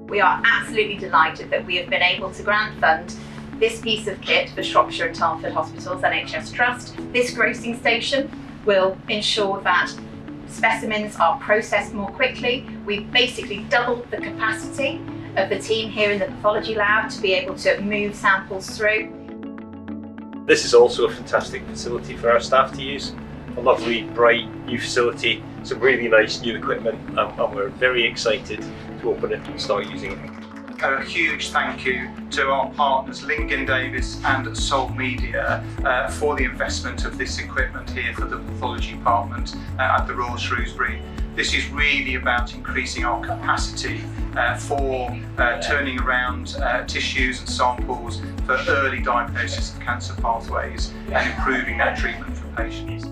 We are absolutely delighted that we have been able to grant fund this piece of kit for Shropshire and Tarford Hospitals NHS Trust. This grossing station will ensure that specimens are processed more quickly. We've basically doubled the capacity of the team here in the pathology lab to be able to move samples through. This is also a fantastic facility for our staff to use. A lovely, bright new facility, some really nice new equipment, and we're very excited to open it and start using it. A huge thank you to our partners Lingen Davies and Solmedia for the investment of this equipment here for the pathology department at the Royal Shrewsbury. This is really about increasing our capacity for turning around tissues and samples for early diagnosis of cancer pathways and improving their treatment for patients.